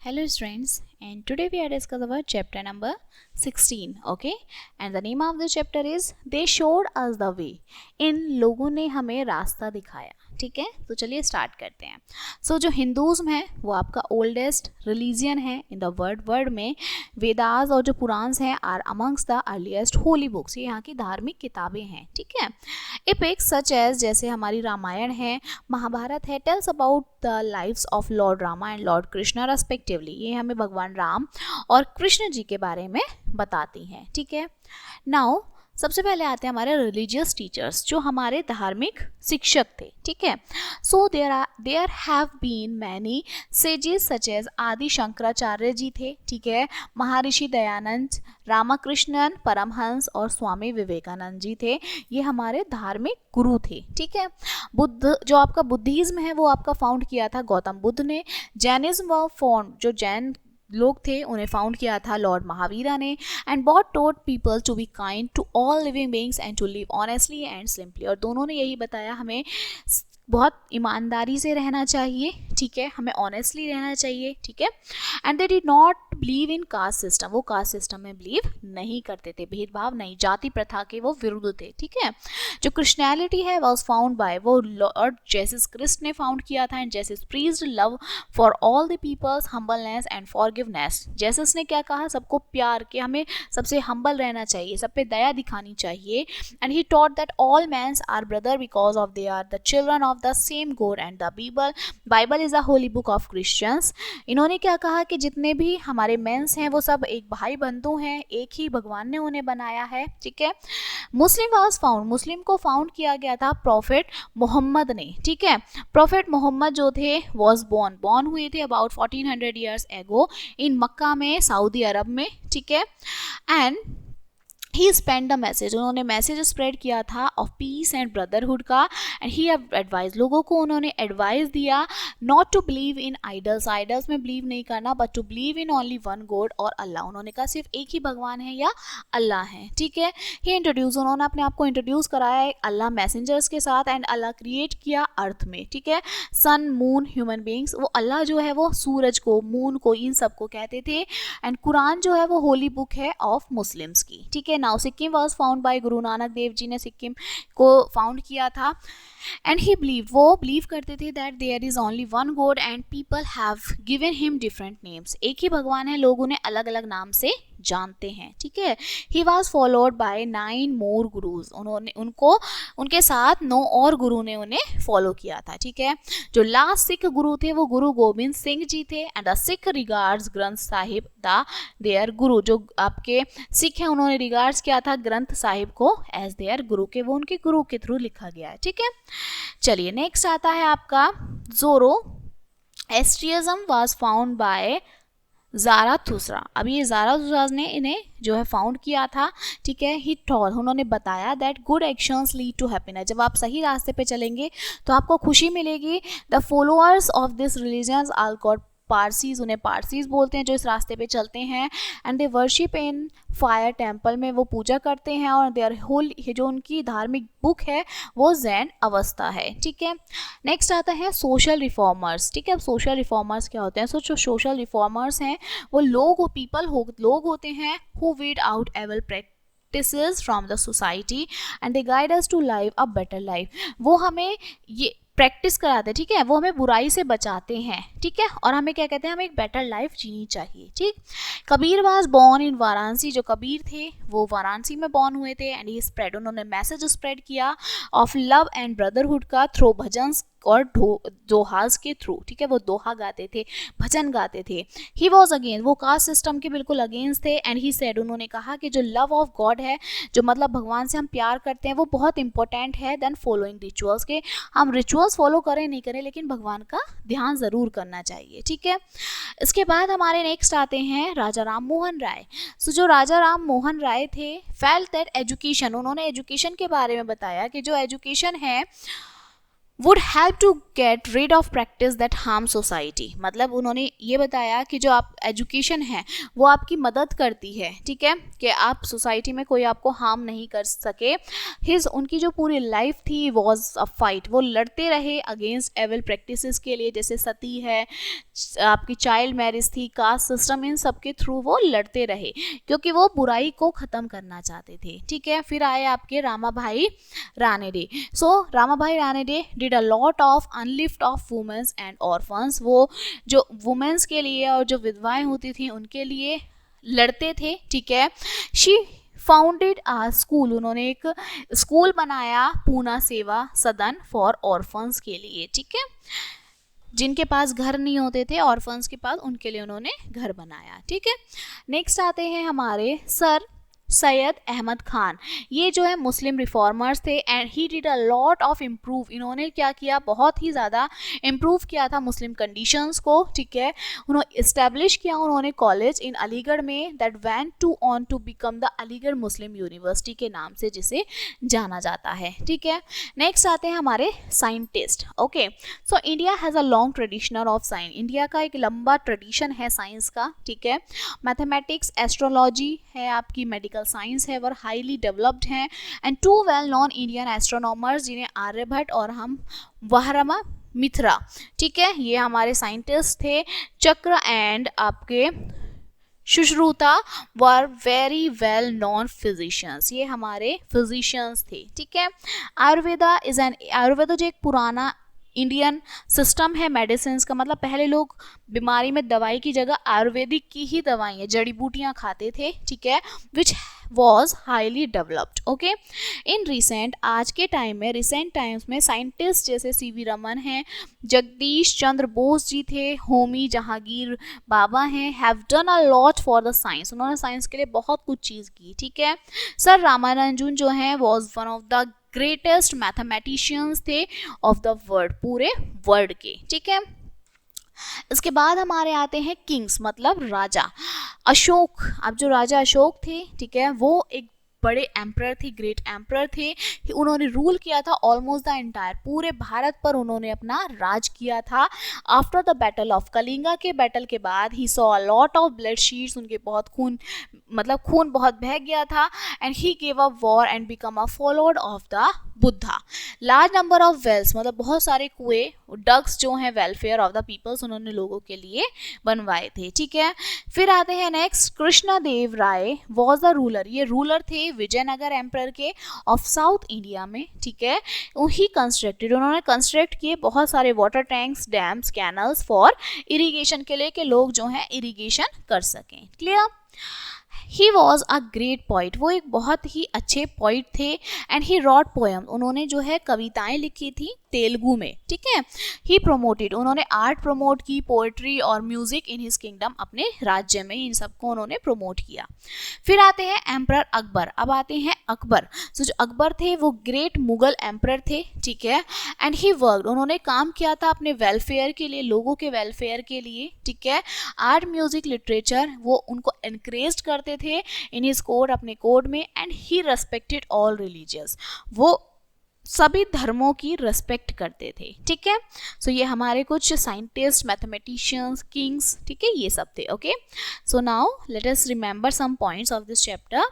Hello students, and today we are discussing about chapter number 16. Okay, and the name of the chapter is They Showed Us the Way. इन लोगों ने हमें रास्ता दिखाया. ठीक है, तो चलिए स्टार्ट करते हैं. सो जो हिंदुज़्म है वो आपका ओल्डेस्ट रिलीजियन है इन द वर्ल्ड में. वेदास और जो पुराण्स हैं are amongst the earliest holy books. ये यहाँ की धार्मिक किताबें हैं. ठीक है, एपिक्स सच एज जैसे हमारी रामायण है, महाभारत है, tells about the lives of Lord Rama and Lord Krishna respectively. ये हमें भगवान राम और कृष्ण जी के बारे में बताती हैं. ठीक है, नाउ सबसे पहले आते हैं हमारे रिलीजियस टीचर्स, जो हमारे धार्मिक शिक्षक थे. ठीक है, so there have been many sages such as Adi Shankaracharya जी थे. ठीक है, महर्षि दयानंद, रामकृष्णन परमहंस और स्वामी विवेकानंद जी थे. ये हमारे धार्मिक गुरु थे. ठीक है, बुद्ध जो आपका बुद्धिज्म है वो आपका फाउंड किया था गौतम बुद्ध ने. जैनिज्म व फॉर्म जो जैन लोग थे उन्हें फाउंड किया था लॉर्ड महावीरा ने. And both taught people to be kind to all living beings and to live honestly and simply. और दोनों ने यही बताया हमें बहुत ईमानदारी से रहना चाहिए. ठीक है, हमें ऑनेस्टली रहना चाहिए. ठीक है, and they did not believe in caste system. वो कास्ट सिस्टम में बिलीव नहीं करते थे, भेदभाव नहीं, जाति प्रथा के वो विरुद्ध थे. ठीक है, जो क्रिश्चियनिटी है वॉज फाउंड बाय वो लॉर्ड जेसस क्रिस्ट ने फाउंड किया था. And Jesus preached love for all the peoples, humbleness and forgiveness. Jesus ने क्या कहा? सबको प्यार के, हमें सबसे हम्बल रहना चाहिए, सब पे दया दिखानी चाहिए. And he taught that all mans are brother because of they are the children of the same God. And the Bible is the holy book of Christians. इन्होंने क्या कहा कि जितने भी हमारे मेंस हैं वो सब एक भाई बंधु हैं, एक ही भगवान ने उन्हें बनाया है. ठीक है, मुस्लिम वाज फाउंड, मुस्लिम को फाउंड किया गया था प्रॉफिट मोहम्मद ने. ठीक है, प्रॉफिट मोहम्मद जो थे वॉज बॉर्न हुए थे अबाउट 1400 ईयर्स एगो इन मक्का में, सऊदी अरब में. ठीक है, and he spend the message, उन्होंने मैसेज स्प्रेड किया था ऑफ पीस एंड ब्रदरहुड का. एंड ही एडवाइज, लोगों को उन्होंने एडवाइस दिया not to believe in idols, idols में बिलीव नहीं करना, but to believe in only one God और अल्लाह. उन्होंने कहा सिर्फ एक ही भगवान है या अल्लाह है. ठीक है, ही इंट्रोड्यूस, उन्होंने अपने आप को इंट्रोड्यूस कराया है अल्लाह मैसेंजर्स के साथ. एंड अल्लाह क्रिएट किया अर्थ में. ठीक है, सन मून ह्यूमन बींग्स, वो अल्लाह जो है वो सूरज को, मून को, इन सब को कहते थे. एंड कुरान जो है वो होली बुक है ऑफ मुस्लिम्स की. ठीक है, now Sikkim was found bye Guru Nanak Dev ji ने सिक्किम को फाउंड किया था. एंड ही बिलीव, वो बिलीव करते थे that there is only one God and people have given him different names. एक ही भगवान है, लोग उन्हें अलग अलग नाम से जानते हैं. ठीक है, ही वॉज फॉलोड बाय 9 मोर गुरुज, उन्होंने उनके साथ 9 और गुरु ने उन्हें फॉलो किया था. ठीक है, जो लास्ट सिख गुरु थे वो गुरु गोविंद सिंह जी थे. And the Sikh regards Granth Sahib the there गुरु, जो आपके सिख हैं उन्होंने रिगार्ड्स किया था ग्रंथ साहिब को एज देयर गुरु के, वो उनके गुरु के थ्रू लिखा गया है. ठीक है, चलिए नेक्स्ट आता है आपका जोरो एस्ट्रियज्म वाज फाउंड बाय ज़ाराथुस्रा. अभी ये ज़ाराथुस्रा ने इन्हें जो है फाउंड किया था. ठीक है, ही टॉल, उन्होंने बताया that good actions lead to happiness. जब आप सही रास्ते पे चलेंगे तो आपको खुशी मिलेगी. The followers of this religion are called Parsis, उन्हें पारसीज बोलते हैं जो इस रास्ते पे चलते हैं. And they worship in fire temple, में वो पूजा करते हैं. और देयर होल, जो उनकी धार्मिक बुक है वो जैन अवस्था है. ठीक है, नेक्स्ट आता है सोशल रिफॉर्मर्स. ठीक है, अब सोशल रिफॉर्मर्स क्या होते हैं? जो सोशल रिफॉर्मर्स हैं वो लोग होते हैं who weed out evil practices from the society and they guide us to live a better life. वो हमें ये प्रैक्टिस कराते हैं. ठीक है, वो हमें बुराई से बचाते हैं. ठीक है, और हमें क्या कहते हैं, हमें एक बेटर लाइफ जीनी चाहिए. ठीक, Kabir was born in Varanasi, जो कबीर थे वो वाराणसी में बॉर्न हुए थे. एंड ही स्प्रेड, उन्होंने मैसेज स्प्रेड किया ऑफ लव एंड ब्रदरहुड का थ्रू भजन और दोहाज के थ्रू. ठीक है, वो दोहा गाते थे, भजन गाते थे. ही वॉज अगेंस्ट, वो कास्ट सिस्टम के बिल्कुल अगेंस्ट थे. एंड ही सेड, उन्होंने कहा कि जो लव ऑफ गॉड है, जो मतलब भगवान से हम प्यार करते हैं, वो बहुत इंपॉर्टेंट है देन फॉलोइंग रिचुअल्स के. हम रिचुअल्स फॉलो करें नहीं करें, लेकिन भगवान का ध्यान ज़रूर करना चाहिए. ठीक है, इसके बाद हमारे नेक्स्ट आते हैं राजा राम मोहन राय. सो जो राजा राम मोहन राय थे फेल्ट दैट एजुकेशन, उन्होंने एजुकेशन के बारे में बताया कि जो एजुकेशन है would help to get rid of practice that harm society। मतलब उन्होंने ये बताया कि जो आप एजुकेशन है वो आपकी मदद करती है, ठीक है, कि आप सोसाइटी में कोई आपको हार्म नहीं कर सके। उनकी जो पूरी लाइफ थी वॉज अ फाइट, वो लड़ते रहे अगेंस्ट एविल प्रैक्टिसेस के लिए, जैसे सती है, आपकी चाइल्ड मैरिज थी, कास्ट सिस्टम, इन सब के थ्रू वो लड़ते रहे क्योंकि वो बुराई को ख़त्म करना चाहते थे, ठीक है। फिर आए आपके Ramabai Ranade. So Ramabai Ranade did a lot of uplift of womens and orphans. वो जो वुमेन्स के लिए और जो विधवाएं होती थी उनके लिए लड़ते थे, ठीक है। शी फाउंडेड आ स्कूल, उन्होंने एक स्कूल बनाया, पूना सेवा सदन फॉर ऑर्फन्स के लिए, ठीक है। जिनके पास घर नहीं होते थे ऑर्फन्स के पास, उनके लिए उन्होंने घर बनाया, ठीक है। नेक्स्ट आते हैं हमारे सर सैयद अहमद खान। ये जो है मुस्लिम रिफॉर्मर्स थे and he did a lot of improve. इन्होंने क्या किया, बहुत ही ज़्यादा इम्प्रूव किया था मुस्लिम कंडीशंस को, ठीक है। उन्होंने इस्टेब्लिश किया उन्होंने कॉलेज इन अलीगढ़ में that went to on to become the Aligarh Muslim University के नाम से जिसे जाना जाता है, ठीक है। नेक्स्ट आते हैं हमारे scientist. Okay, so India has a long traditional of science. India का एक लंबा ट्रेडिशन है साइंस का, ठीक है। मैथमेटिक्स, एस्ट्रोलॉजी है, आपकी मेडिकल साइंस है, वो हाईली डेवलप्ड हैं। And to well known Indian astronomers जिन्हें आर्यभट्ट और हम वहरमा मित्रा, ठीक है, ये हमारे साइंटिस्ट थे। चक्र एंड आपके Sushruta were very well non physicians, ये हमारे फिजिशियंस थे, ठीक है। आयुर्वेदा इज एन, आयुर्वेदा जो एक पुराना इंडियन सिस्टम है मेडिसिन का, मतलब पहले लोग बीमारी में दवाई की जगह आयुर्वेदिक की ही दवाइयाँ, जड़ी बूटियाँ खाते थे, ठीक है, which was highly developed. Okay, in recent, आज के टाइम में, रिसेंट टाइम्स में साइंटिस्ट जैसे सीवी रमन हैं, जगदीश चंद्र बोस जी थे, होमी जहांगीर बाबा हैं, have done a lot for the science. उन्होंने साइंस के लिए बहुत कुछ चीज़ की, ठीक है। सर रामानुजन जो हैं was one of the greatest mathematicians थे ऑफ द वर्ल्ड, पूरे वर्ल्ड के, ठीक है। इसके बाद हमारे आते हैं किंग्स, मतलब राजा। अशोक, अब जो राजा अशोक थे, ठीक है, वो एक बड़े एम्परर थे, ग्रेट एम्परर थे। उन्होंने रूल किया था ऑलमोस्ट द एंटायर, पूरे भारत पर उन्होंने अपना राज किया था। After the battle of Kalinga, के बैटल के बाद he saw a lot of blood sheds, उनके बहुत खून, मतलब खून बहुत बह गया था। And he gave up war and become a follower of the Buddha. Large number of wells, मतलब बहुत सारे कुएं, डग्स जो हैं, वेलफेयर ऑफ द पीपल्स, उन्होंने लोगों के लिए बनवाए थे, ठीक है। फिर आते हैं next, Krishnadeva Raya was the ruler. ये रूलर थे विजयनगर एम्परर के ऑफ साउथ इंडिया में, ठीक है। ही कंस्ट्रक्टेड, उन्होंने कंस्ट्रक्ट किए बहुत सारे water tanks, dams, canals for irrigation के लिए, कि लोग जो हैं इरीगेशन कर सकें। Clear. He was a great poet, वो एक बहुत ही अच्छे पोइट थे। एंड ही रॉट पोएम, उन्होंने जो है कविताएं लिखी थी तेलुगु में, ठीक है। ही प्रोमोटेड, उन्होंने आर्ट प्रमोट की, पोएट्री और म्यूजिक इन हिज किंगडम, अपने राज्य में इन सबको उन्होंने प्रमोट किया। फिर आते हैं एम्परर अकबर। अब आते हैं अकबर। तो जो अकबर थे वो ग्रेट मुगल एम्परर थे, ठीक है। एंड ही वर्कड, उन्होंने काम किया था अपने वेलफेयर के लिए, लोगों के वेलफेयर के लिए, ठीक है। आर्ट, म्यूजिक, लिटरेचर, वो उनको एनकरेज करते थे इन हिज कोड, अपने कोड में। And he respected all religious, वो सभी धर्मों की रेस्पेक्ट करते थे, ठीक है। सो ये हमारे कुछ साइंटिस्ट, मैथमेटिशियंस, किंग्स, ठीक है, ये सब थे। Okay, so now let us remember some points of this chapter.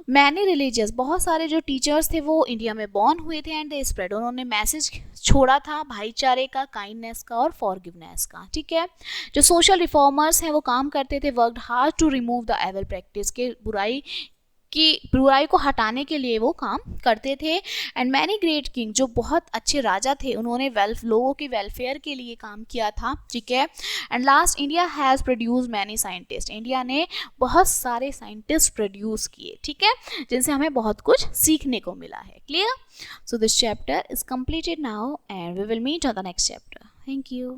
Many religious, बहुत सारे जो टीचर्स थे वो इंडिया में बॉर्न हुए थे एंड दे स्प्रेड, उन्होंने मैसेज छोड़ा था भाईचारे का, काइंडनेस का और फॉरगिवनेस का, ठीक है। जो सोशल रिफॉर्मर्स हैं वो काम करते थे, worked hard to remove the evil practice, के बुराई को हटाने के लिए वो काम करते थे। एंड मैनी ग्रेट किंग, जो बहुत अच्छे राजा थे, उन्होंने लोगों के वेलफेयर के लिए काम किया था, ठीक है। And last, India has produce many scientist, India ने बहुत सारे साइंटिस्ट प्रोड्यूस किए, ठीक है, जिनसे हमें बहुत कुछ सीखने को मिला है। Clear. So this chapter is completed now and we will meet on the next chapter. Thank you.